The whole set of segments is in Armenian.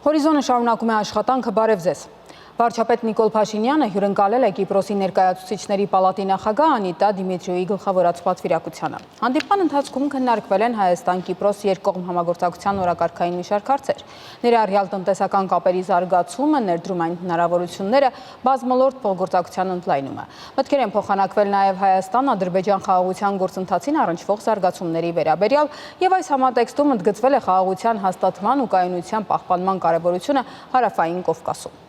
Հորիզոնը շարունակում է աշխատանքը, բարև ձեզ։ Վարչապետ Նիկոլ Փաշինյանը հյուրընկալել է Կիպրոսի ներկայացուցիչների պալատի նախագահ Անիտա Դիմիտրիուի գլխավորած պատվիրակությանը։ Հանդիպման ընթացքում քննարկվել են Հայաստան-Կիպրոս երկկողմ համագործակցության օրակարգային մի շարք հարցեր, ներառյալ տնտեսական կապերի զարգացումը, ներդրումային հնարավորությունները, բազմոլորտ փոխգործակցության ընդլայնումը։ Մտքեր են փոխանակվել նաև Հայաստան-Ադրբեջան խաղաղության գործընթացին առնչվող զարգացումների վերաբերյալ, եւ այս համատեքստում ընդգծվել է խաղաղության հաստատման ու կայունության պահպանման կարևորությունը Հարավային Կովկասում։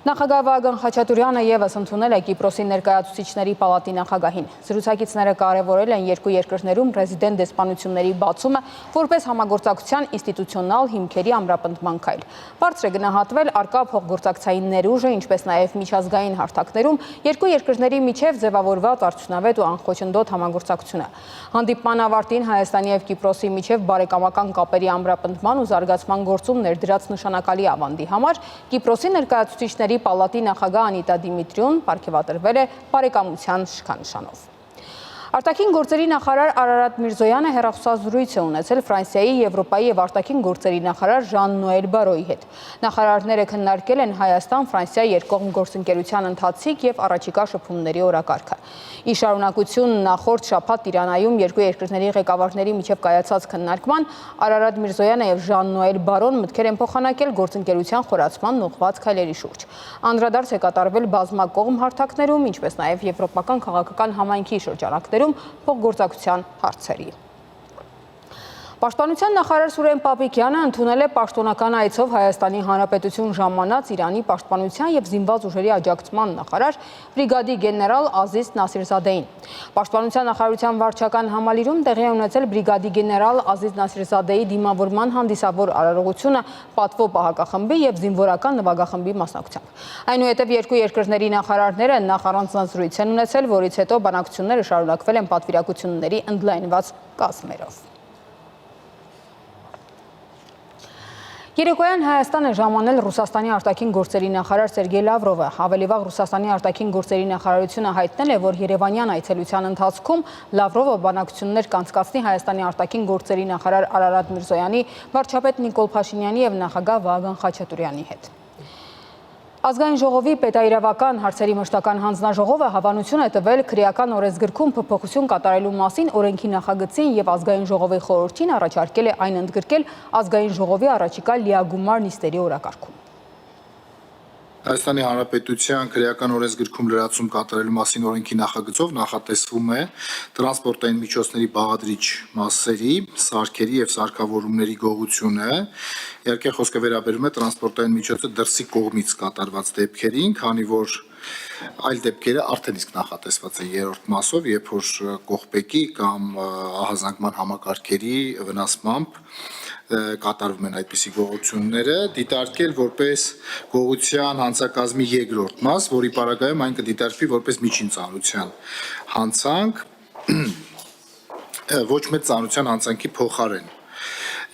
Նախագահ Վագն Խաչատուրյանը ևս ընդունել է Կիպրոսի ներկայացուցիչների պալատի նախագահին։ Զրուցակիցները կարևորել են երկու երկրներում ռեզիդենտ դեսպանությունների բացումը որպես համագործակցության ինստիտուցիոնալ հիմքերի ամրապնդման քայլ։ Բարձր է գնահատվել առկա փոխգործակցային ներուժը, ինչպես նաև միջազգային հարթակներում երկու երկրների միջև ձևավորված արդյունավետ ու անխոչնդոտ համագործակցությունը։ Հանդիպման ավարտին Հայաստանի եւ Կիպրոսի միջև բարեկամական կապերի ամրապնդման ու զարգացման գործում ներդրած նշանակալի ավանդի համար Կիպրոսի ներկայացուցիչների պալատի նախագահ Անիտա Դիմիտրիուն պարգևատրվել է բարեկամության շքանշանով։ Արտաքին գործերի նախարար Արարատ Միրզոյանը հեռախոսազրույց է ունեցել Ֆրանսիայի, Եվրոպայի եւ արտաքին գործերի նախարար Ժան-Նոել Բարոյի հետ։ Նախարարները քննարկել են Հայաստան-Ֆրանսիա երկկողմ գործընկերության ընթացիկ եւ առաջիկա շփումների օրակարգը։ Ի շարունակություն նախորդ շաբաթ Տիրանայում երկու երկրների ղեկավարների միջև կայացած քննարկման Արարատ Միրզոյանը եւ Ժան-Նոել Բարոն մտքեր են փոխանակել գործընկերության խորացման ուղղված քայլերի շուրջ։ Անդրադարձ է կատարվել բազմակողմ հարթակներում, ինչպես նաև եվրոպական քաղաքական համայնքի շրջանակներում փոխգործակցության հարցերի։ Պաշտպանության նախարար Սուրեն Պապիկյանը ընդունել է պաշտոնական այցով Հայաստանի Հանրապետություն ժամանած Իրանի պաշտպանության եւ զինված ուժերի աջակցման նախարար բրիգադի գեներալ Ազիզ Նասիրզադեին։ Պաշտպանության նախարարության վարչական համալիրում տեղի է ունեցել բրիգադի գեներալ Ազիզ Նասիրզադեի դիմավորման հանդիսավոր արարողությունը պատվո պահակախմբի եւ զինվորական նվագախմբի մասնակցությամբ։ Այնուհետև երկու երկրների նախարարները նախ առանձնազրույց են ունեցել, որից հետո բանակցությունները շարունակվել են պատվիրակությունների ընդլայնված կազմերով։ Երեկոյան Հայաստան է ժամանել Ռուսաստանի արտաքին գործերի նախարար Սերգեյ Լավրովը։ Ավելի վաղ Ռուսաստանի արտաքին գործերի նախարարությունը հայտնել է, որ երևանյան այցելության ընթացքում Լավրովը բանակցություններ կանցկացնի Հայաստանի արտաքին գործերի նախարար Արարատ Միրզոյանի, վարչապետ Նիկոլ Փաշինյանի եւ նախագահ Վագն Խաչատուրյանի հետ։ Ազգային ժողովի պետաիրավական հարցերի մշտական հանձնաժողովը հավանություն է տվել քրեական օրենսգրքում փոփոխություն կատարելու մասին օրենքի նախագծին եւ ազգային ժողովի խորհրդին առաջարկել է այն ընդգրկել ազգային ժողովի առաջիկա լիագումար նիստերի օրակարգում։ Հայաստանի Հանրապետության քրեական օրենսգրքում լրացում կատարելու մասին օրենքի նախագծով նախատեսվում է տրանսպորտային միջոցների բաղադրիչ մասերի, սարքերի եւ սարքավորումների գողությունը, իհարկե խոսքը վերաբերում է տրանսպորտային միջոցը դրսի կողմից կատարված դեպքերին, քանի որ այլ դեպքերը արդեն իսկ նախատեսված է երրորդ մասով, երբ որ կողպեկի կամ ահազանգման համակարգերի վնասմամբ կատարվում են այդպիսի գողությունները, դիտարկել որպես գողության հանցակազմի երկրորդ մաս, որի պարագայում այն կդիտարկվի որպես միջին ծանրության հանցանք, ոչ մեծ ծանրության հանցանքի փոխարեն։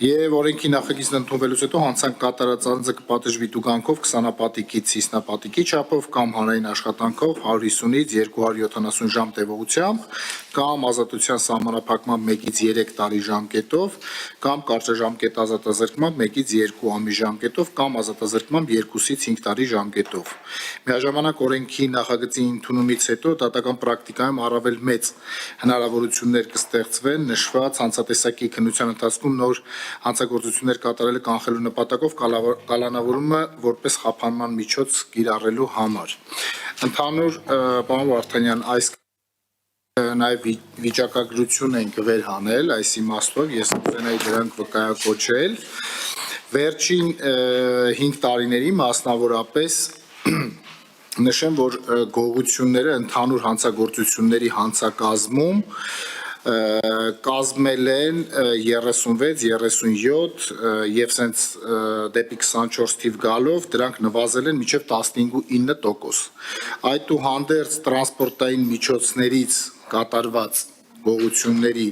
Եվ օրենքի նախագիծն ընդունվելուց հետո հանցանք կատարած անձը կպատժվի տուգանքով 20-պատիկից 50-պատիկի չափով կամ հանրային աշխատանքով 150-ից 270 ժամ տևողությամբ կամ ազատության սահմանափակմամբ 1-ից 3 տարի ժամկետով կամ կարճաժամկետ ազատազրկմամբ 1-ից 2 ամիս ժամկետով կամ ազատազրկմամբ 2-ից 5 տարի ժամկետով։ Միաժամանակ օրենքի նախագծի ընդունումից հետո դատական պրակտիկայում առավել մեծ հնարավորություններ կստեղծվեն նշված հանցատեսակի քննության ընթացքում նոր հանցագործություններ կատարելը կանխելու նպատակով կալանավորումը որպես խափանման միջոց կիրառելու համար։ Ընդհանուր պարոն Վարդանյան, այս նաև վիճակագրություն ենք վերհանել այս իմաստով, ես կուզենայի դրանք վկայակոչել։ Վերջին 5 տարիների մասնավորապես նշեմ, որ գողությունները ընդհանուր հանցագործությունների հանցակազմում կազմել են 36, 37 եւ սենց դեպի 24 թիվ գալով դրանք նվազել են մինչեւ 15.9%։ Այդուհանդերձ տրանսպորտային միջոցներից կատարված գողությունների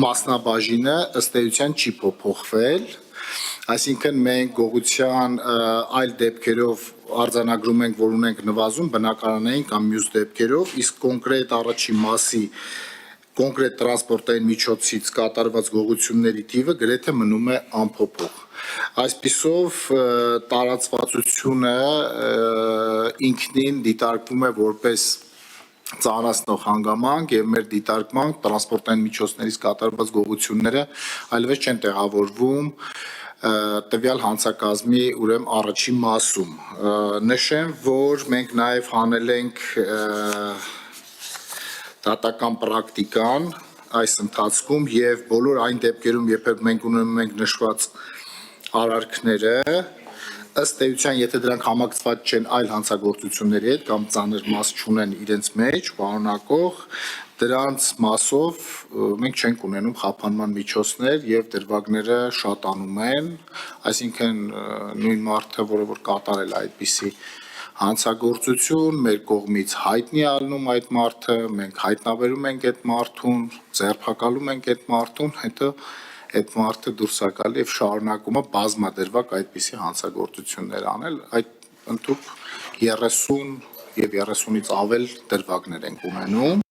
մասնաբաժինը ըստ էության չի փոփոխվել, այսինքն մենք գողության այլ դեպքերով արձանագրում ենք, որ ունենք նվազում բնակարանային կամ մյուս դեպքերով, իսկ կոնկրետ առաջին մասի կոնկրետ տրանսպորտային միջոցից կատարված գողությունների թիվը գրեթե մնում է անփոփոխ։ Այսպիսով տարածվածությունը ինքնին դիտարկվում է որպես ծանրացնող հանգամանք եւ մեր դիտարկմամբ տրանսպորտային միջոցներից կատարված գողությունները այլևս չեն տեղավորվում տվյալ հանցակազմի ուրեմն առաջին մասում։ Նշեմ, որ մենք նաեւ հանել ենք դատական պրակտիկան այս ընթացքում եւ բոլոր այն դեպքերում, երբ մենք ունենում ենք նշված արարքները, ըստ էության, եթե դրանք համակցված չեն այլ հանցագործությունների հետ կամ ծանր մաս չունեն իրենց մեջ, պարունակող, դրանց մասով մենք չենք ունենում խափանման միջոցներ եւ դրվագները շատանում են, այսինքն նույն մարդը, որը որ կատարել է այդպիսի հանցագործություն, մեր կողմից հայտնի ալնում այդ մարդը, մենք հայտնաբերում ենք այդ մարդուն, ձերբակալում ենք այդ մարդուն, հետո այդ մարդը դուրս է գալի եւ շարունակում է բազմադրվակ այդպիսի հանցագործություններ անել, այդ ընդհանուր 30 եւ 30-ից ավել դրվագներ ենք ունենում։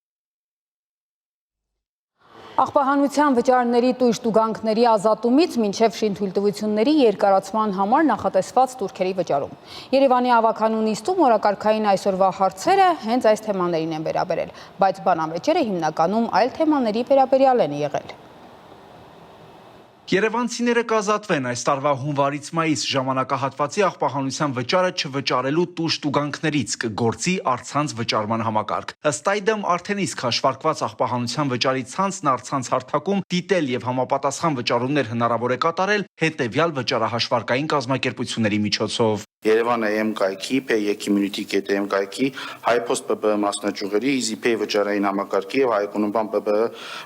Աղբահանության վճարների տույժ տուգանքների ազատումից մինչև շինթույլտվությունների երկարացման համար նախատեսված տուրքերի վճարում։ Երևանի ավականու նիստում օրակարգային այսօրվա հարցերը հենց այս թեմաներին են վերաբերել, բայց բանավեճերը հիմնականում այլ թեմաների վերաբերյալ են եղել։ Երևանցիները կազատվեն այս տարվա հունվարից մայիս ժամանակահատվածի աղբահանության վճարը չվճարելու տուժ տուգանքներից կգործի առցանց վճարման համակարգ։ Ըստ այդմ արդեն իսկ հաշվարկված աղբահանության վճարի ցանցն առցանց հարթակում դիտել եւ համապատասխան վճարումներ հնարավոր է կատարել հետեւյալ վճարահաշվարկային կազմակերպությունների միջոցով։ Երևանը M կայքի, Pay Community.am կայքի, HiPost ՊԲ մասնաճյուղերի, EasyPay վճարային համակարգի եւ Հայկոնոմբան ՊԲ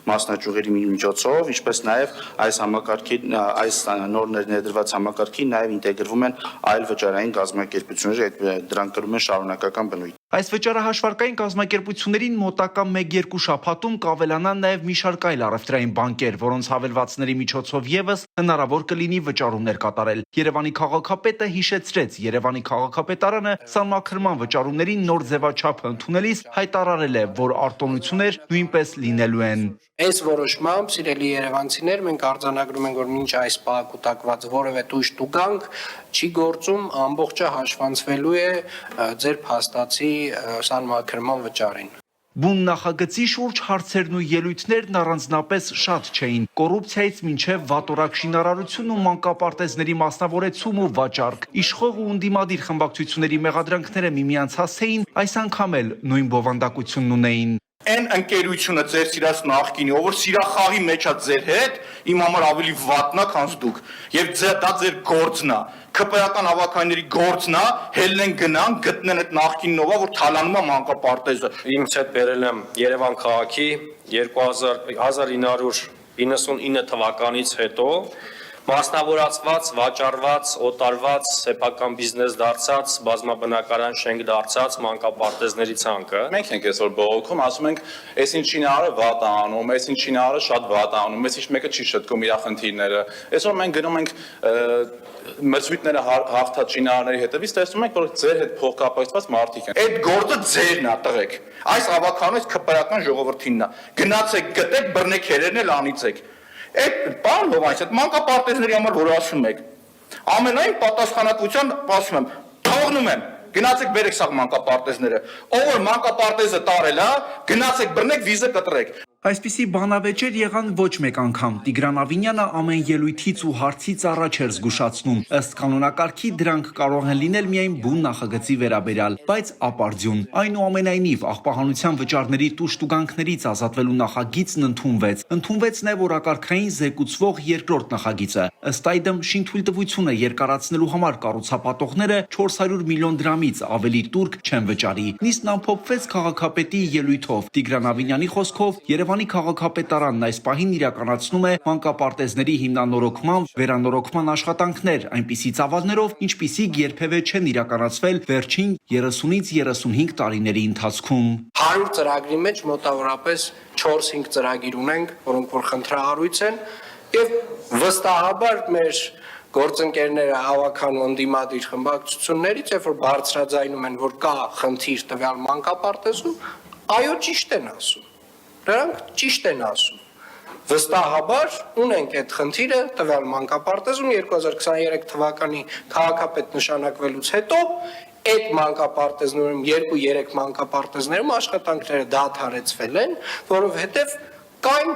մասնաճյուղերի միջոցով, ինչպես նաեւ այս համակարգի այս նոր ներդրված համակարգի նաեւ ինտեգրվում են այլ վճարային կազմակերպություններ, դրանք կրում են շարունակական բնույթ։ Այս վճարահաշվարկային կազմակերպություններին մոտակա 1-2 շաբաթում կավելանան նաև մի շարք այլ առևտրային բանկեր, որոնց հավելվածների միջոցով եւս հնարավոր կլինի վճարումներ կատարել։ Երևանի քաղաքապետը հիշեցրեց, Երևանի քաղաքապետարանը սահմաքրման վճարումների նոր ձևաչափը ընդունելիս հայտարարել է, որ արտոնություններ նույնպես լինելու են։ Այս որոշմամբ, սիրելի երևանցիներ, մենք արձանագրում ենք, որ մինչ այս պահ կուտակված որևէ տույժ տուգանք չի գործում, ամբողջը հաշվանցվելու է ձեր փաստացի սահմաքրման վճարին։ Բուն նախագծի շուրջ հարցերն ու ելույթներն առանձնապես շատ չէին։ Կոռուպցիայից մինչև վատորակ շինարարություն ու մանկապարտեզների մասնավորեցում ու վաճառք։ Իշխող ու ընդդիմադիր խմբակցությունների մեղադրանքները միմյանց հասցեին, այս անգամ էլ նույն բովանդակությունն ունեին։ Այն ընկերությունը ձեր սիրած նախկինի, ով որ սիրախաղի մեջ է ձեր հետ, իմ համար ավելի վատնա, քան դուք։ Եվ դա ձեր գործն է։ ԿՊ-ական ավականների գործն է, հելնեն գնան, գտնեն այդ նախկիննովա, որ թալանում է մանկապարտեզը։ Ինձ հետ բերել եմ Երևան քաղաքի 1999 թվականից հետո մասնավորացված, վաճառված, օտարված, սեփական բիզնես դարձած, բազմաբնակարան շենք դարձած մանկապարտեզների ցանկը։ Մենք ենք այսօր բողոքում, ասում ենք, այս ինչին արը վատ է անում, այս ինչին արը շատ վատ է անում, այս ինչ մեկը չի շտկում իր խնդիրները։ Այսօր մենք գնում ենք մրցույթները հաղթած շինարարների հետևից, տեսնում ենք, որ ձեր հետ փոխկապակցված մարդիկ են։ Այդ գործը ձերն է, տղեկ։ Այս ավականից ԿՊ-ական ժողովրդինն է։ Գնացեք, գտեք, բռնեք հերերն էլ անիծեք։ Այդ բան Հովանես, այդ մանկապարտեզների համար որ ասում եք, ամենայն պատասխանատվության ասում եմ, թողնում եմ, գնացեք բերեք սա մանկապարտեզները, ով որ մանկապարտեզը տարել է, գնացեք բռնեք վիզը կտրեք։ Այսպիսի բանավեճեր եղան ոչ մեկ անգամ։ Տիգրան Ավինյանը ամեն ելույթից ու հարցից առաջ էր զգուշացնում։ Ըստ կանոնակարգի դրանք կարող են լինել միայն բուն նախագծի վերաբերյալ, բայց ապարդյուն։ Այնուամենայնիվ, աղբահանության վճարների տուժտուգանքներից ազատվելու նախագիծն ընդունվեց։ Ընդունվեց նաև օրակարգային զեկուցվող երկրորդ նախագիծը։ Ըստ այդմ շինթույլտվությունը երկարացնելու համար կառուցապատողները 400 միլիոն դրամից ավելի տուրք չեն վճարի։ Նիստն ամփոփվեց քաղաքապետի ելույթով։ Տիգրան Ավինյանի խոսքով Երևանի քաղաքապետարանն այս պահին իրականացնում է մանկապարտեզների հիմնանորոգման, վերանորոգման աշխատանքներ, այնպիսի ծավալներով, ինչպիսիք երբևէ չեն իրականացվել վերջին 30-ից 35 տարիների ընթացքում։ 100 ծրագրի մեջ մոտավորապես 4-5 ծրագիր ունենք, որոնք որ խնդրահարույց են, եւ վստահաբար մեր գործընկերները ավականու ընդդիմադիր խմբակցություններից, երբ որ բարձրաձայնում են, որ կա խնդիր տվյալ մանկապարտեզում, այո, ճիշտ են ասում։ Նրանք ճիշտ են ասում։ Վստահաբար ունենք այդ խնդիրը տվյալ մանկապարտեզում 2023 թվականի քաղաքապետ նշանակվելուց հետո այդ մանկապարտեզներում 2-3 մանկապարտեզներում աշխատանքները դադարեցվել են, որովհետև կային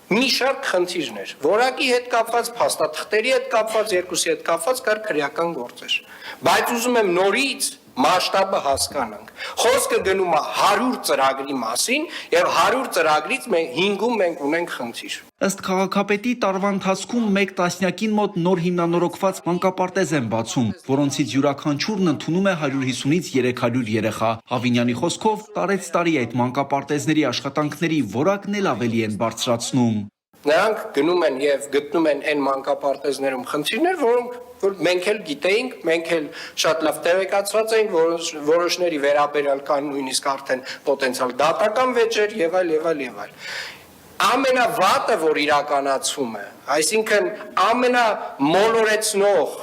մի շարք խնդիրներ, որակի հետ կապված, փաստաթղթերի հետ կապված, երկուսի հետ կապված կար քրեական գործեր։ Բայց ուզում եմ նորից մասշտաբը հասկանանք։ Խոսքը գնում է 100 ծրագրի մասին եւ 100 ծրագրից 5-ում մենք ունենք խնդիր։ Ըստ քաղաքապետի տարվա ընթացքում 1 տասնյակին մոտ նոր հիմնանորոգված մանկապարտեզ են բացում, որոնցից յուրաքանչյուրն ընդունում է 150-ից 300 երեխա։ Հավինյանի խոսքով տարեց տարի այդ մանկապարտեզների աշխատանքների որակն էլ ավելի են բարձրացնում։ Նրանք գնում են եւ գտնում են այն մանկապարտեզներում խնդիրներ, որ մենք էլ գիտեինք, մենք էլ շատ լավ տեղեկացված էինք, որոշների վերաբերյալ կան նույնիսկ արդեն պոտենցիալ դատական վեճեր եւ այլ։ Ամենավատը, որ իրականացում է, այսինքն ամենամոլորեցնող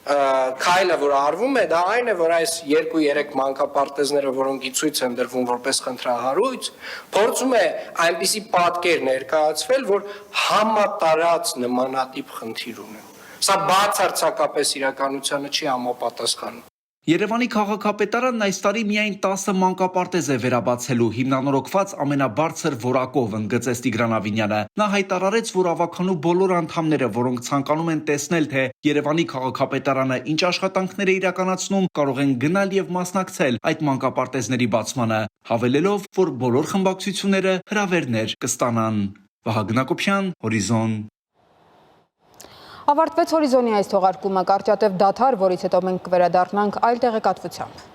քայլը, որ արվում է, դա այն է, որ այս 2-3 մանկապարտեզները, որոնք ցույց են դրվում որպես խնդրահարույց, փորձում է այնպիսի պատկեր ներկայացվել, որ համատարած նմանատիպ խնդիր ունեն։ Սա բացարձակապես իրականությանը չի համապատասխանում։ Երևանի քաղաքապետարանն այս տարի միայն 10 մանկապարտեզ է վերաբացելու, հիմնանորոգված ամենաբարձր որակով, ընդգծեց Տիգրան Ավինյանը։ Նա հայտարարեց, որ ավականու բոլոր անդամները, որոնք ցանկանում են տեսնել, թե Երևանի քաղաքապետարանը ինչ աշխատանքներ է իրականացնում, կարող են գնալ եւ մասնակցել այդ մանկապարտեզների բացմանը, հավելելով, որ բոլոր խմբակցությունները հրավերներ կստանան։ Վահագն Հակոբյան, Հորիզոն։ Ավարտվեց Հորիզոնի այս թողարկումը, կարճատև դադար, որից հետո մենք կվերադառնանք այլ տեղեկատվությամբ։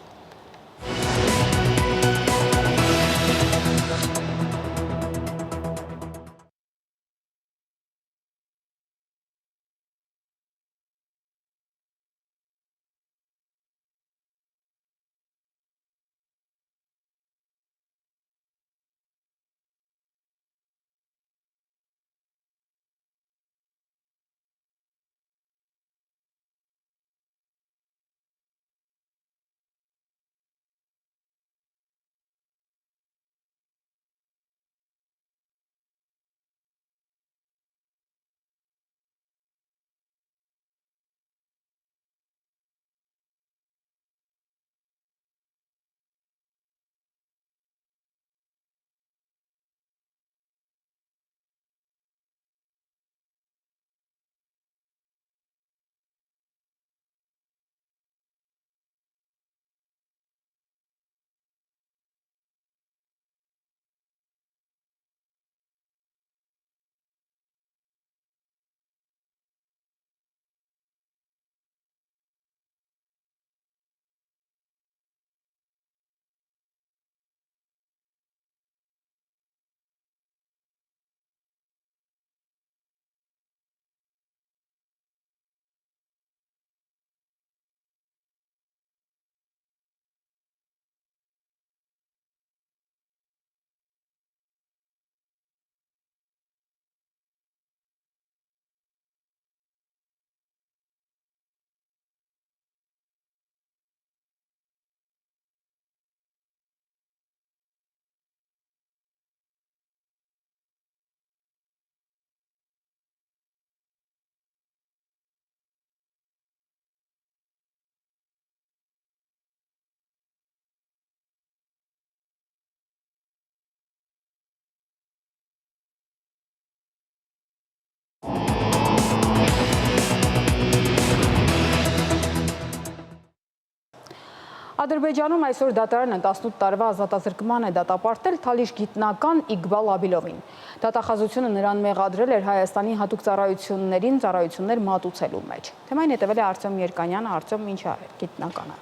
Ադրբեջանում այսօր դատարանը 18 տարվա ազատազրկման է դատապարտել Թալիշ գիտնական Իգբալ Աբիլովին։ Դատախազությունը նրան մեղադրել էր Հայաստանի հատուկ ծառայություններին ծառայություններ մատուցելու մեջ։ Թեմային հետևել է Արտյոմ Երկանյանը, Արտյոմ, ինչ է գիտնականը։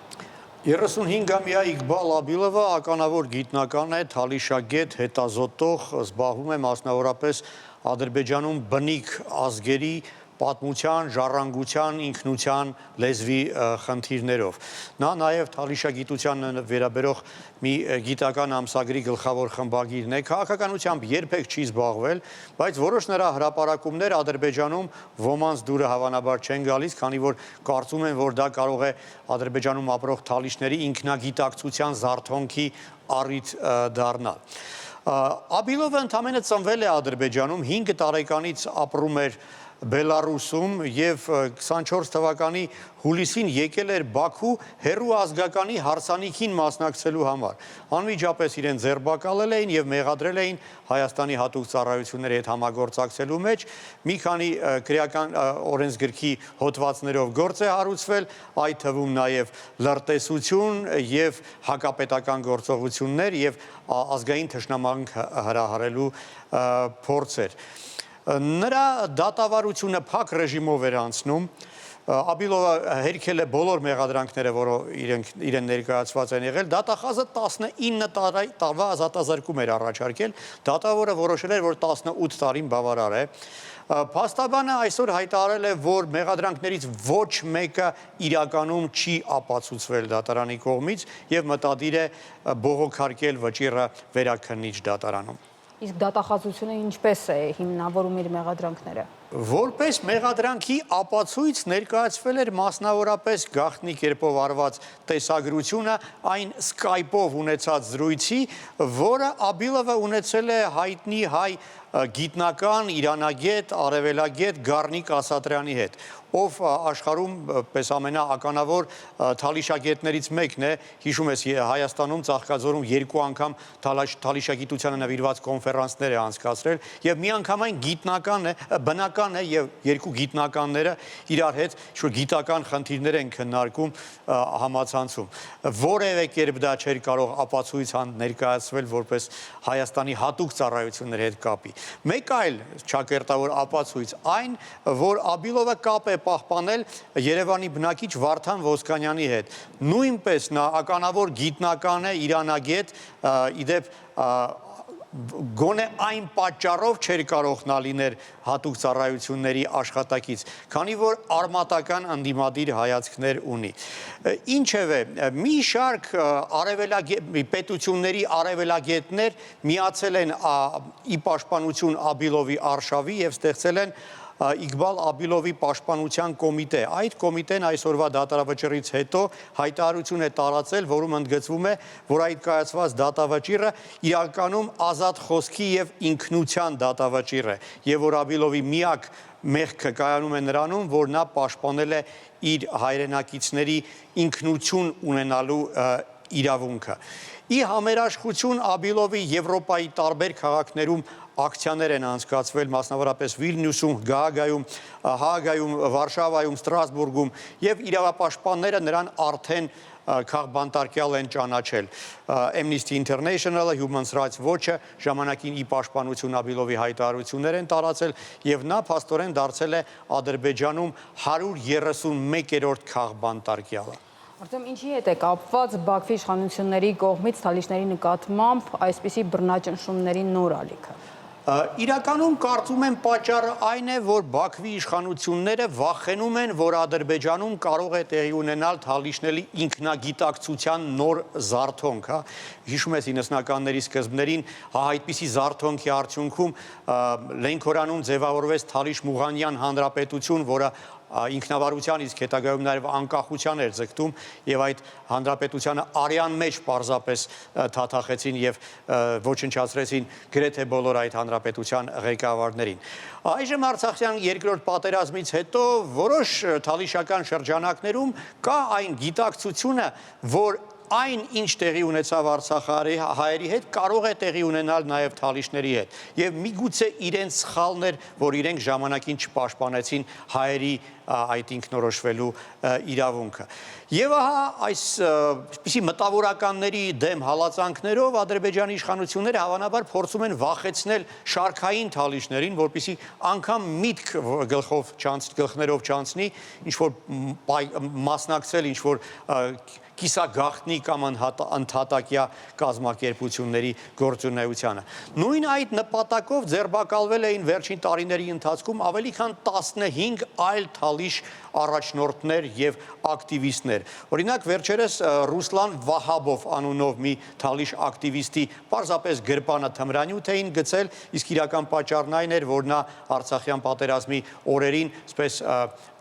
35-ամյա Իգբալ Աբիլովը ականավոր գիտնական է, թալիշագետ, հետազոտող, զբաղվում է մասնավորապես Ադրբեջանում բնիկ ազգերի պատմության, ժառանգության, ինքնության, լեզվի խնդիրներով։ Նա նաև թալիշագիտությանը վերաբերող մի գիտական ամսագրի գլխավոր խմբագիրն է, քաղաքականությամբ երբեք չի զբաղվել, բայց որոշ նրա հրապարակումներ Ադրբեջանում ոմանց դուրը հավանաբար չեն գալիս, քանի որ կարծում են, որ դա կարող է Ադրբեջանում ապրող թալիշների ինքնագիտակցության զարթոնքի առիթ դառնալ։ Աբիլովը ընդամենը ծնվել է Ադրբեջանում, 5 տարեկանից ապրում էր Բելարուսում եւ 24 թվականի հուլիսին եկել էր Բաքու հերու ազգականի հարսանիքին մասնակցելու համար։ Անմիջապես իրեն ձերբակալել էին եւ մեղադրել էին Հայաստանի հատուկ ծառայությունների հետ համագործակցելու մեջ։ Մի քանի քրեական օրենսգրքի հոդվածներով գործ է հարուցվել, այդ թվում նաեւ լրտեսություն եւ հակապետական գործողություններ եւ ազգային թշնամանք հրահարելու փորձեր։ Նրա դատավարությունը փակ ռեժիմով էր անցնում, Աբիլովը հերքել է բոլոր մեղադրանքները, որով իրեն ներկայացված են եղել, դատախազը 19 տարվա ազատազրկում էր առաջարկել, դատավորը որոշել էր, որ 18 տարին բավարար է։ Փաստաբանը այսօր հայտարարել է, որ մեղադրանքներից ոչ մեկը իրականում չի ապացուցվել դատարանի կողմից եւ մտադիր է բողոքարկել վճիռը վերաքննիչ դատարանում։ Իսկ դատախազությունը ինչպես է հիմնավորում իր մեղադրանքները։ Որպես մեղադրանքի ապացույց ներկայացվել էր մասնավորապես գաղտնի կերպով արված տեսագրությունը այն Skype-ով ունեցած զրույցի, որը Աբիլովը ունեցել է հայտնի հայ գիտնական, իրանագետ, արևելագետ Գառնիկ Ասատրյանի հետ, ով աշխարհում պես ամենաականավոր թալիշագետներից մեկն է, հիշում ես Հայաստանում Ծաղկաձորում 2 անգամ թալիշագիտությանը նվիրված կոնֆերանսներ է անցկացրել եւ միանգամայն գիտնական է, բնական է եւ 2 գիտնականները իրար հետ ինչ-որ գիտական խնդիրներ են քննարկում համացանցում։ Որևէ կերպ դա չէր կարող ապացույց ներկայացվել որպես Հայաստանի հատուկ ծառայությունների հետ կապի։ Մեկ այլ ճակերտավոր ապացույց այն, որ Աբիլովը կապ է պահպանել Երևանի բնակիչ Վարդան Ոսկանյանի հետ։ Նույնպես նա ականավոր գիտնական է, իրանագետ, իդեպ գոնե այն պատճառով չէր կարող նա լինել հատուկ ծառայությունների աշխատակից, քանի որ արմատական ընդդիմադիր հայացքներ ունի։ Ինչևէ, մի շարք պետությունների արևելագետներ միացել են ի պաշտպանություն Աբիլովի արշավի եւ ստեղծել են Իգբալ Աբիլովի պաշտպանության կոմիտե։ Այդ կոմիտեն այսօրվա դատավճիռից հետո հայտարարություն է տարածել, որում ընդգծվում է, որ այդ կայացված դատավճիռը իրականում ազատ խոսքի եւ ինքնության դատավճիռ է, եւ որ Աբիլովի միակ մեղքը կայանում է նրանում, որ նա պաշտպանել է իր հայրենակիցների ինքնություն ունենալու իրավունքը։ Ի համերաշխություն Աբիլովի Եվրոպայի տարբեր քաղաքներում ակցիաներ են անցկացվել, մասնավորապես Վիլնյուսում, Հաագայում, Վարշավայում, Ստրասբուրգում եւ իրավապաշտպանները նրան արդեն քաղբանտարկյալ են ճանաչել։ Amnesty International-ը, Human Rights Watch-ը ժամանակին ի պաշտպանություն Աբիլովի հայտարարություններ են տարածել եւ նա փաստորեն դարձել է Ադրբեջանում 131-րդ քաղբանտարկյալը։ Արտեմ, ինչի հետ է կապված Բաքվի իշխանությունների կողմից թալիշների նկատմամբ այսպիսի բռնաճնշումների նոր ալիքը։ Իրականում կարծում եմ պատճառը այն է, որ Բաքվի իշխանությունները վախենում են, որ Ադրբեջանում կարող է տեղի ունենալ թալիշների ինքնագիտակցության նոր զարթոնք, հիշում ես 90-ականների սկզբներին այդպիսի զարթոնքի արդյունքում Լենքորանում ձևավորվեց Թալիշ Մուղանյան հանրապետություն, որը ինքնավարության իսկ հետագայում նաև անկախության էր ձգտում եւ այդ հանրապետությանը արյան մեջ պարզապես թաթախեցին եւ ոչնչացրեցին գրեթե բոլոր այդ հանրապետության ղեկավարներին։ Այժմ Արցախյան երկրորդ պատերազմից հետո որոշ թալիշական շրջանակներում կա այն գիտակցությունը, որ այն ինչ տեղի ունեցավ արցախահայերի հետ կարող է տեղի ունենալ նաև թալիշների հետ եւ միգուցե իրենց սխալն էր, որ իրենք ժամանակին չպաշտպանեցին հայերի այդ ինքնորոշվելու իրավունքը։ Եվ ահա այսպիսի մտավորականների դեմ հալածանքներով Ադրբեջանի իշխանությունները հավանաբար փորձում են վախեցնել շարքային թալիշներին, որպեսզի անգամ միտք գլխներով չանցնի, ինչ որ մասնակցել, ինչ որ կիսագաղտնի կամ ընդհատակյա կազմակերպությունների գործունեությանը։ Նույն այդ նպատակով ձերբակալվել էին վերջին տարիների ընթացքում ավելի քան 15 այլ թալիշ առաջնորդներ եւ ակտիվիստներ։ Օրինակ վերջերս Ռուսլան Վահաբով անունով մի թալիշ ակտիվիստի պարզապես գրպանը թմրանյութ էին գցել, իսկ իրական պատճառն այն էր, որ նա Արցախյան պատերազմի օրերին, այսպես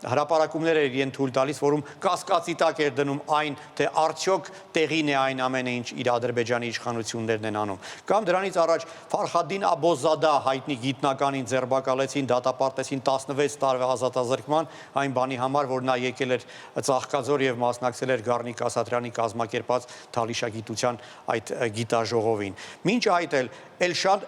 հրապարակումներ էր իրեն թույլ տալիս, որում կասկածի տակ էր դնում այն, թե արդյոք տեղին է այն ամենը, ինչ իր Ադրբեջանի իշխանություններն են անում։ Կամ դրանից առաջ Ֆարխադին Աբոզադա հայտնի գիտնականին ձերբակալեցին, դատապարտեցին 16 տարվա ազատազրկման այն բանի համար, որ նա եկել էր Ծաղկաձոր եւ մասնակցել էր Գառնիկ Ասատրյանի կազմակերպած թալիշագիտության այդ գիտաժողովին։ Մինչ այդ Էլշադ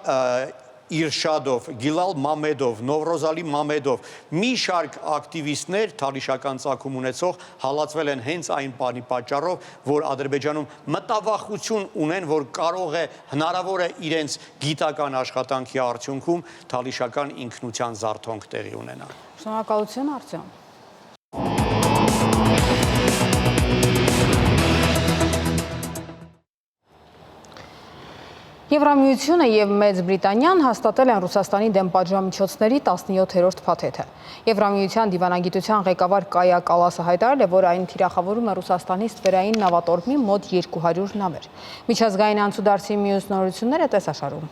Իրշադով, Գիլալ Մամեդով, Նովրոզալի Մամեդով մի շարք ակտիվիստներ թալիշական ծագում ունեցող հալածվել են հենց այն բանի պատճառով, որ Ադրբեջանում մտավախություն ունեն, որ կարող է հնարավոր է իրենց գիտական աշխատանքի արդյունքում թալիշական ինքնության զարթոնք տեղի ունենա։ Շնորհակալություն, Արտյոմ։ Եվրամիությունը եւ Մեծ Բրիտանիան հաստատել են Ռուսաստանի դեմ պատժամիջոցների 17-րդ փաթեթը։ Եվրամիության դիվանագիտության ղեկավար Կայա Կալասը հայտարարել է, որ այն թիրախավորում է Ռուսաստանի ստվերային նավատորմի մոտ 200 նավեր։ Միջազգային անցուդարձի մյուս նորությունները տեսաշարում։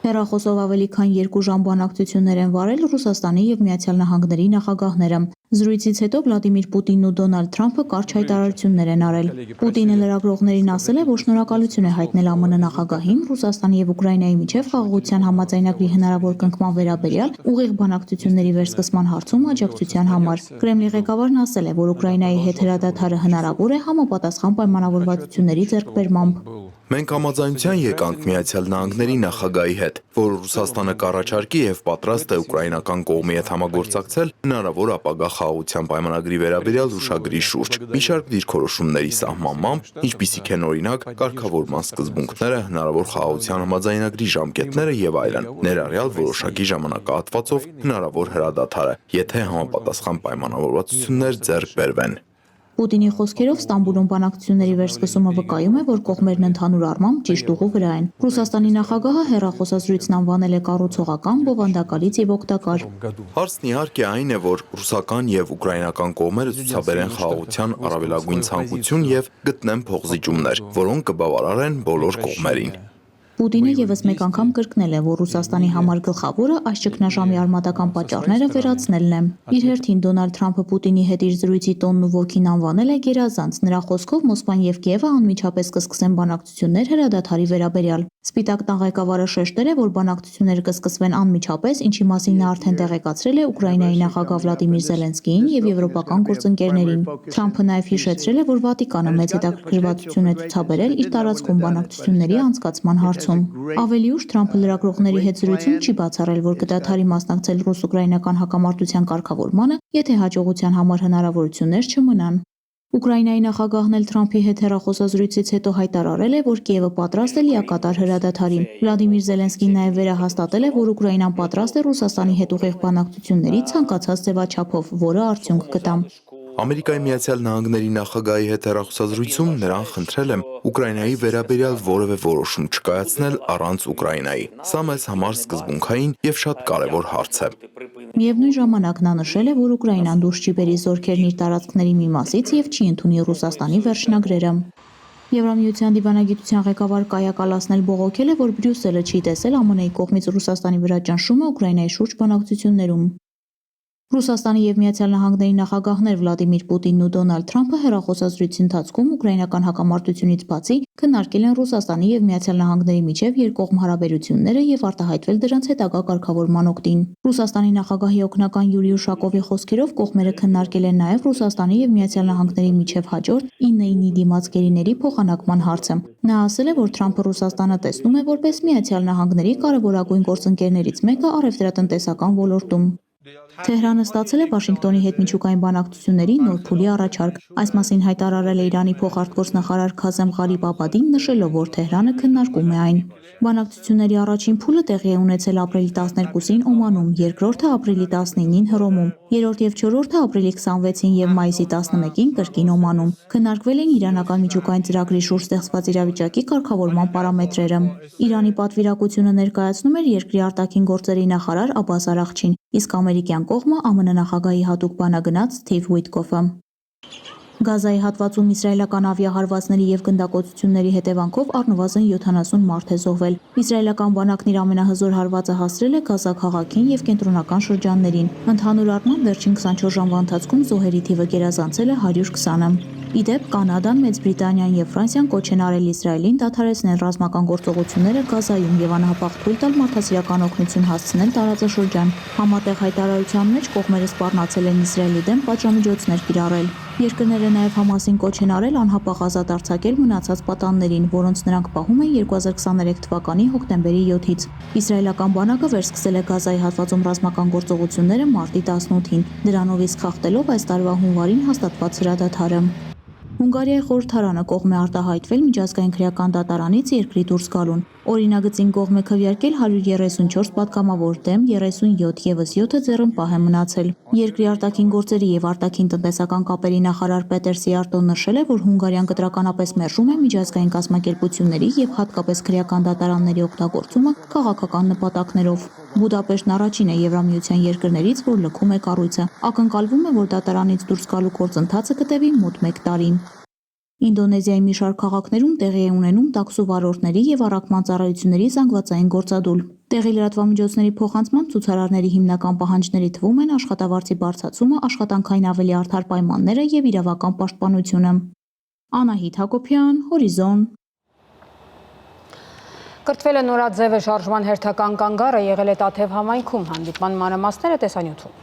Հեռախոսով ավելի քան 2 ժամ բանակցություններ են վարել Ռուսաստանի եւ Միացյալ Նահանգների նախագահները։ Զրույցից հետո Վլադիմիր Պուտինն ու Դոնալդ Թրամփը կարճ հայտարարություններ են արել։ Պուտինը լրագրողներին ասել է, որ շնորհակալություն է հայտնել ԱՄՆ նախագահին Ռուսաստանի եւ Ուկրաինայի միջև խաղաղության համաձայնագրի հնարավոր կնքման վերաբերյալ ուղիղ բանակցությունների վերսկսման հարցում աջակցության համար։ Կրեմլի ղեկավարն ասել է, որ Ուկրաինայի հետ հրադադարը հնարավոր է համապատասխան պայմանավորվածությունների ձեռքբերմամբ։ Մենք համաձայնության եկանք Միացյալ Նահանգների նախագահի հետ, որ Ռուսաստանը կառաջարկի եւ պատրաստ է ուկրաինական կողմի հետ համագործակցել հնարավոր ապագա խաղաղության պայմանագրի վերաբերյալ ուշագրի շուրջ, մի շարք դիրքորոշումների սահմանմամբ, ինչպիսիք են օրինակ կարգավորման սկզբունքները, հնարավոր խաղաղության համաձայնագրի ժամկետները եւ այլն, ներառյալ որոշակի ժամանակահատվածով հնարավոր հրադադարը, եթե համապատասխան պայմանավորվածություններ ձեռք բերվեն։ Պուտինի խոսքերով Ստամբուլում բանակցությունների վերսկսումը վկայում է, որ կողմերն ընդհանուր առմամբ ճիշտ ուղու վրա են։ Ռուսաստանի նախագահը հեռախոսազրույցն անվանել է կառուցողական, բովանդակալից եւ օգտակար։ Հարցն իհարկե այն է, որ ռուսական եւ ուկրաինական կողմերը ցուցաբերեն խաղաղության առավելագույն ցանկություն եւ գտնեն փոխզիջումներ, որոնք կբավարարեն բոլոր կողմերին։ Պուտինը եւս մեկ անգամ կրկնել է, որ Ռուսաստանի համար գլխավորը այս ճգնաժամի արմատական պատճառները վերացնելն է։ Իր հերթին Դոնալդ Թրամփը Պուտինի հետ իր զրույցի տոնն ու ոգին անվանել է գերազանց։ Նրա խոսքով Մոսկվան եւ Կիևը անմիջապես կսկսեն բանակցություններ հրադադարի վերաբերյալ։ Սպիտակ տան ղեկավարը շեշտել է, որ բանակցությունները կսկսվեն անմիջապես, ինչի մասին նա արդեն տեղեկացրել է Ուկրաինայի նախագահ Վլադիմիր Զելենսկիին եւ եվրոպական գործընկերներին։ Թրամփը նաեւ հիշեցրել է, որ Վատիկանը մեծ հետաքրքրվածություն է ցուցաբերել իր տարածքում բանակցությունների անցկացման հարցում։ Ավելի ուշ Թրամփը լրագրողների հետ զրույցում չի բացառել, որ կդադարի մասնակցել ռուս-ուկրաինական հակամարտության կարգավորմանը, եթե հաջողության համար հնարավորություններ չմնան։ Ուկրաինայի նախագահն էլ Թրամփի հետ հեռախոսազրույցից հետո հայտարարել է, որ Կիևը պատրաստ է լիակատար հրադադարի։ Վլադիմիր Զելենսկին նաև վերահաստատել է, որ Ուկրաինան պատրաստ է Ռուսաստանի հետ ուղիղ բանակցությունների ցանկացած ձևաչափով, որը արդյունք կտա։ Ամերիկայի Միացյալ Նահանգների նախագահի հետ հեռախոսազրույցում նրան խնդրել եմ Ուկրաինայի վերաբերյալ որևէ որոշում չկայացնել առանց Ուկրաինայի։ Սա մեզ համար սկզբունքային եւ շատ կարեւոր հարց է։ Միևնույն ժամանակ նա նշել է, որ Ուկրաինան դուրս չի բերի զորքերն իր տարածքների մի մասից եւ չի ընդունի Ռուսաստանի վերջնագրերը։ Եվրամիության դիվանագիտության ղեկավար Կայա Կալասն էլ բողոքել է, որ Բրյուսելը չի տեսել ԱՄՆ-ի կողմից Ռուսաստանի վրա ճնշումը Ուկրաինայի շուրջ բանակցություններում։ Ռուսաստանի եւ Միացյալ Նահանգների նախագահներ Վլադիմիր Պուտինն ու Դոնալդ Թրամփը հեռախոսազրույցի ընթացքում ուկրաինական հակամարտությունից բացի քննարկել են Ռուսաստանի եւ Միացյալ Նահանգների միջև երկկողմ հարաբերությունները եւ արտահայտվել դրանց հետագա կարգավորման օգտին։ Ռուսաստանի նախագահի օգնական Յուրի Ուշակովի խոսքերով կողմերը քննարկել են նաեւ Ռուսաստանի եւ Միացյալ Նահանգների միջև հաջորդ 9-ի դիմաց գերիների փոխանակման հարցը։ Նա ասել է, որ Թրամփը Ռուսաստանը տեսնում է որպես Միացյալ Նահանգների կարևորագույն գործընկերներից մեկը առևտրատնտեսական ոլորտում։ Թեհրանը ստացել է Վաշինգտոնի հետ միջուկային բանակցությունների նոր փուլի առաջարկ։ Այս մասին հայտարարել է Իրանի փոխարտգործնախարար Քազեմ Ղարիբ-Աբադին, նշելով, որ Թեհրանը քննարկում է այն։ Բանակցությունների առաջին փուլը տեղի է ունեցել ապրիլի 12-ին Օմանում, երկրորդը ապրիլի 19-ին Հռոմում, երրորդ եւ չորրորդը ապրիլի 26-ին եւ մայիսի 11-ին կրկին Օմանում։ Քննարկվել են իրանական միջուկային ծրագրի շուրջ ստեղծված իրավիճակի կարգավորման պարամետրերը։ Իրանի պատվիրակությունը ներկայացնում էր երկրի արտաքին գործերի նախարար Աբբաս Արաղչին, իսկ ամերիկյան կողմը ԱՄՆ նախագահի հատուկ բանագնաց Սթիվ Ուիտկոֆը։ Գազայի հատվածում իսրայելական ավիահարվածների եւ գնդակոծությունների հետևանքով առնվազն 70 մարդ է զոհվել։ Իսրայելական բանակն իր ամենահզոր հարվածը հասրել է Գազա քաղաքին եւ կենտրոնական շրջաններին։ Ընդհանուր առմամբ վերջին 24 ժամվա ընթացքում զոհերի թիվը գերազանցել է 120-ը։ Իդեպ Կանադան, Մեծ Բրիտանիան եւ Ֆրանսիան կոչ են արել Իսրայելին դադարեցնել ռազմական գործողությունները Գազայում եւ անհապաղ թույլ տալ մարդասիրական օգնություն հասցնել տարածաշրջան։ Համատեղ հայտարարության մեջ կողմերը սպառնացել են Իսրայելի դեմ պատժամիջոցներ կիրառել։ Երկրները նաև Համասին կոչ են արել անհապաղ ազատ արձակել մնացած պատաններին, որոնց նրանք պահում են 2023 թվականի հոկտեմբերի 7-ից։ Իսրայելական բանակը վերսկսել է Գազայի հատվածում ռազմական գործողությունները մարտի 18-ին, դրանով իսկ խախտելով այս տարվա հունվարին հաստատված հրադադարը։ Հունգարիայի խորհրդարանը կողմ է արտահայտվել միջազգային քրեական դատարանից երկրի դուրս գալուն։ Օրինագծին կողմ է քվեարկել 134 պատգամավոր դեմ 37 եւս 7-ը ձեռնպահ է մնացել։ Երկրի արտաքին գործերի եւ արտաքին տնտեսական կապերի նախարար Պետեր Սիարտոն նշել է, որ Հունգարիան կտրականապես մերժում է միջազգային կազմակերպությունների եւ հատկապես քրեական դատարանների օգտագործումը քաղաքական նպատակներով։ Բուդապեշտն առաջին է Եվրամիության երկրներից, որ լքում է կառույցը։ Ակնկալվում է, որ դատարանից դուրս գալու գործընթացը կտևի մոտ 1 տարի։ Ինդոնեզիայի մի շարք քաղաքներում տեղի է ունենում տաքսու վարորդների եւ առաքման ծառայությունների զանգվածային գործադուլ։ Տեղի լրատվամիջոցների փոխանցմամբ ցուցարարների հիմնական պահանջների թվում են աշխատավարձի բարձրացումը, աշխատանքային ավելի արդար պայմանները եւ իրավական պաշտպանությունը։ Անահիտ Հակոբյան, Հորիզոն։ Կրթվել է նորաձև շարժման հերթական կանգառը, եղել է Տաթև համայնքում, հանդիպման մանրամասները տեսանյութում։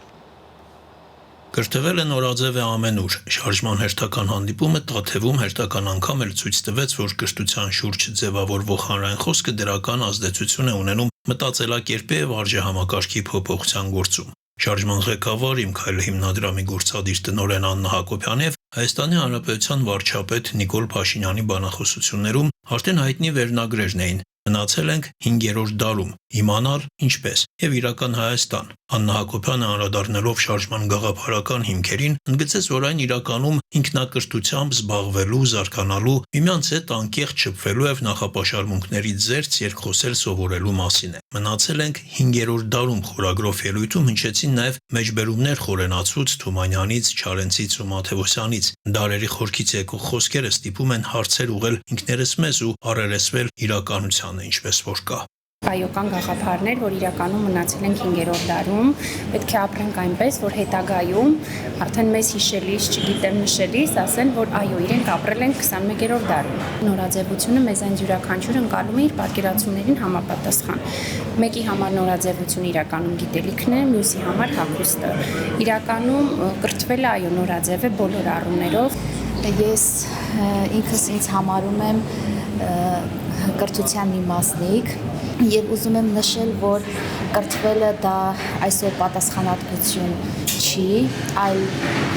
Կրթվել է նորաձև է ամենուր։ Շարժման հերթական հանդիպումը Տաթևում հերթական անգամ էլ ցույց տվեց, որ կրթության շուրջ ձևավորվող հանրային խոսքը դրական ազդեցություն է ունենում մտածելակերպի եւ արժեհամակարգի փոփոխության գործում։ Շարժման ղեկավար «Իմ քայլը» հիմնադրամի գործադիր տնօրեն Աննա Հակոբյանը եւ Հայաստանի Հանրապետության վարչապետ Նիկոլ Փաշինյանի բանախոսություններում արդեն հայտնի վերնագրերն էին։ Մնացել ենք 5-րդ դարում, իմանալ ինչպես եւ իրական Հայաստան։ Աննա Հակոբյանը անդրադառնալով շարժման գաղափարական հիմքերին, ընդգծեց, որ այն իրականում ինքնակրթությամբ զբաղվելու, զարգանալու, միմյանց հետ անկեղծ շփվելու եւ նախապաշարմունքների զերծ երկխոսել սովորելու մասին է։ Մնացել ենք 5-րդ դարում խորագրով ելույթում հնչեցին նաեւ մեջբերումներ Խորենացուց, Թումանյանից, Չարենցից ու Մաթեոսյանից։ Դարերի խորքից եկող խոսքերը ստիպում են հարցեր ուղղել ինքներս մեզ ու առերեսվել իրականությանը, ինչպես որ կա։ Այո, կան գաղափարներ, որ իրականում մնացել են 5-րդ դարում, պետք է ապրենք այնպես, որ հետագայում արդեն մեզ հիշելիս, չգիտեմ նշելիս, ասեն, որ այո, իրենք ապրել են 21-րդ դարում։ Նորաձևությունը մեզ այն յուրաքանչյուր ընկալում է իր պատկերացումներին համապատասխան։ Մեկի համար նորաձևությունը իրականում գիտելիքն է, մյուսի համար հագուստը։ Իրականում կրթվել է այո նորաձև է բոլոր առումներով։ Ես ինքս ինձ համարում եմ կրթության մի մասնիկ եւ ուզում եմ նշել, որ կրթվելը դա այսօր պատասխանատվություն չի, այլ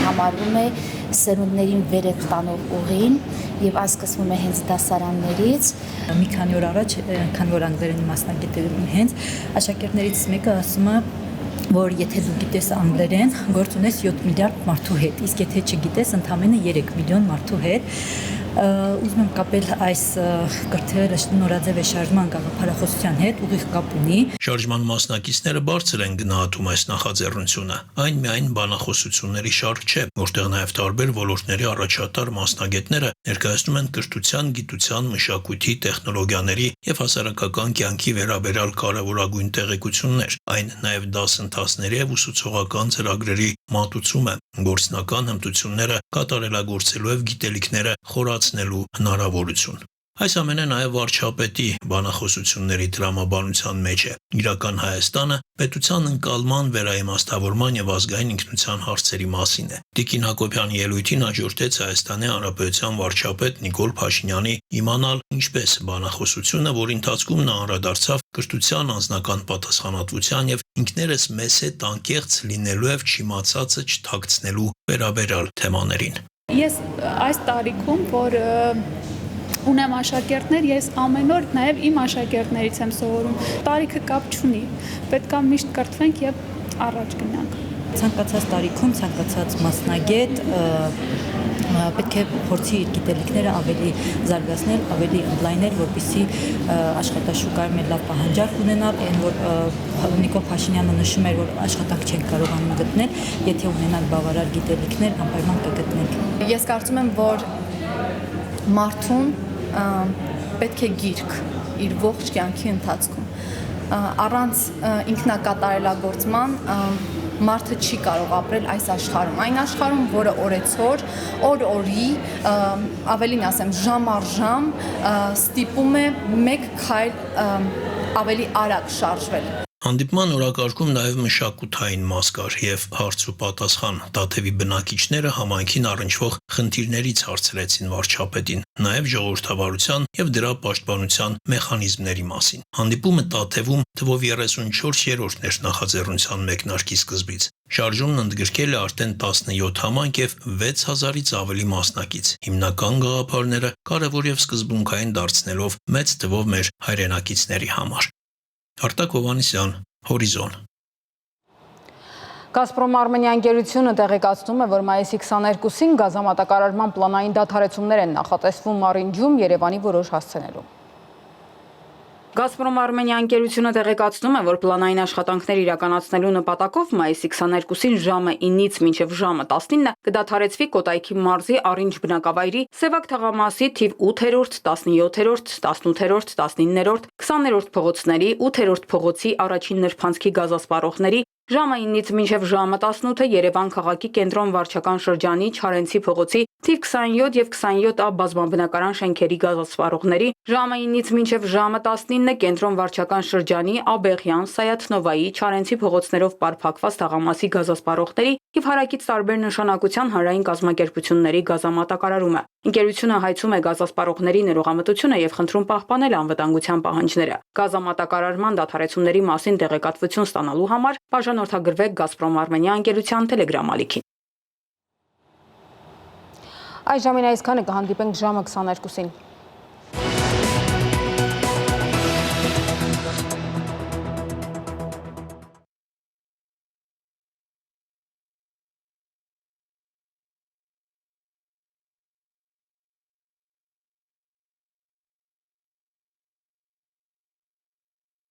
համարվում է սերունդներին վերև տանող ուղին եւ այս սկսվում է հենց դասարաններից։ Մի քանի օր առաջ, քանի որ անգլերենի մասնագետներում հենց աշակերտներից մեկը ասում է, որ եթե դու գիտես անգլերեն, գործ ունես 7 միլիարդ մարդու հետ, իսկ եթե չգիտես, ընդամենը 3 միլիոն մարդու հետ։ Ուզում եմ կապել այս կրթելը նորաձև շարժման գաղափարախոսության հետ ուղիղ կապ ունի։ Շարժման մասնակիցները բարձր են գնահատում այս նախաձեռնությունը։ Այն միայն բանախոսությունների շարք չէ, որտեղ նաև տարբեր ոլորտների առաջատար մասնագետները ներկայացնում են կրթության, գիտության, մշակույթի, տեխնոլոգիաների եւ հասարակական կյանքի վերաբերյալ կարևորագույն տեղեկություններ։ Այն նաև դասընթացների եւ ուսուցողական ծրագրերի մատուցում է, գործնական հմտությունները կատարելագործելու եւ գիտելիքները խորացնելու հնարավորություն։ Այս ամենը նաև վարչապետի բանախոսությունների տրամաբանության մեջ է։ Իրական Հայաստանը պետության ընկալման, վերաիմաստավորման եւ ազգային ինքնության հարցերի մասին է։ Տիկին Հակոբյանի ելույթին հաջորդեց Հայաստանի Հանրապետության վարչապետ Նիկոլ Փաշինյանի «Իմանալ ինչպես» բանախոսությունը, որի ընթացքում նա անդրադարձավ կրթության անձնական պատասխանատվության եւ ինքներս մեզ հետ անկեղծ լինելու եւ չիմացածը չթաքցնելու վերաբերյալ թեմաներին։ Ես այս տարիքում, որ ունեմ աշակերտներ, ես ամեն օր նաև իմ աշակերտներից եմ սովորում։ Տարիքը կապ չունի, պետք է միշտ կրթվենք եւ առաջ գնանք։ Ցանկացած տարիքում ցանկացած մասնագետ պետք է փորձի իր գիտելիքները ավելի զարգացնել, ավելի ընդլայնել, որպեսզի աշխատաշուկայում լավ պահանջարկ ունենալ, այն որ Նիկոլ Փաշինյանը նշում էր, որ աշխատանք չենք կարողանում գտնել, եթե ունենանք բավարար գիտելիքներ, անպայման կգտնենք։ Ես կարծում եմ, որ մարդուն պետք է գիրք իր ողջ կյանքի ընթացքում առանց ինքնակատարելագործման մարդը չի կարող ապրել այս աշխարհում։ Այն աշխարհում, որը օրեցօր, օր-օրի, ավելին ասեմ, ժամ առ ժամ ստիպում է մեկ քայլ ավելի արագ շարժվել։ Հանդիպման օրակարգում նաև մշակութային մաս կար եւ հարց ու պատասխան։ Տաթևի բնակիչները համայնքին առնչվող խնդիրներից հարցրեցին վարչապետին, նաև ժողովրդավարության եւ դրա պաշտպանության մեխանիզմների մասին։ Հանդիպումը Տաթևում թվով 34-րդն էր նախաձեռնության մեկնարկի սկզբից։ Շարժումն ընդգրկել է արդեն 17 համայնք եւ 6000-ից ավելի մասնակից։ Հիմնական գաղափարները կարևոր եւ սկզբունքային դարձնելով մեծ թվով մեր հայրենակիցների համար։ Արտակ Հովհաննիսյան, Հորիզոն։ Գազպրոմ Արմենիա ընկերությունը տեղեկացնում է, որ մայիսի 22-ին գազամատակարարման պլանային դադարեցումներ են նախատեսվում Մարինջում, Երևանի որոշ հասցեներում։ Գազպրոմ Արմենիա ընկերությունը տեղեկացնում է, որ պլանային աշխատանքներ իրականացնելու նպատակով մայիսի 22-ին ժամը 9-ից մինչև ժամը 19-ը կդադարեցվի Կոտայքի մարզի Առինջ բնակավայրի Սևակ թաղամասի թիվ 8-րդ, 17-րդ, 18-րդ, 19-րդ, 20-րդ փողոցների, 8-րդ փողոցի առաջին նրբանցքի գազասպառողների ժամը 9-ից մինչև ժամը 18-ը Երևան քաղաքի կենտրոն վարչական շրջանի Չարենցի փողոցի թիվ 27 եւ 27A բազմաբնակարան շենքերի գազասպառողների, ժամը 9-ից մինչև ժամը 19-ը կենտրոն վարչական շրջանի Աբեղյան, Սայաթնովայի, Չարենցի փողոցներով պարփակված թաղամասի գազասպառողների եւ հարակից տարբեր նշանակության հանրային կազմակերպությունների գազամատակարարումը։ Ընկերությունը հայցում է գազասպառողների ներողամտությունը եւ խնդրում պահպանել անվտանգության պահանջները։ Գազամատակարարման դադարեցումների մասին տեղեկատվություն ստանալու համար բաժանորդագրվեք Գազպրոմ Արմենիա ընկերության Telegram ալիքին։ Այս ժամին այսքանը կհանդիպենք ժամը 22-ին։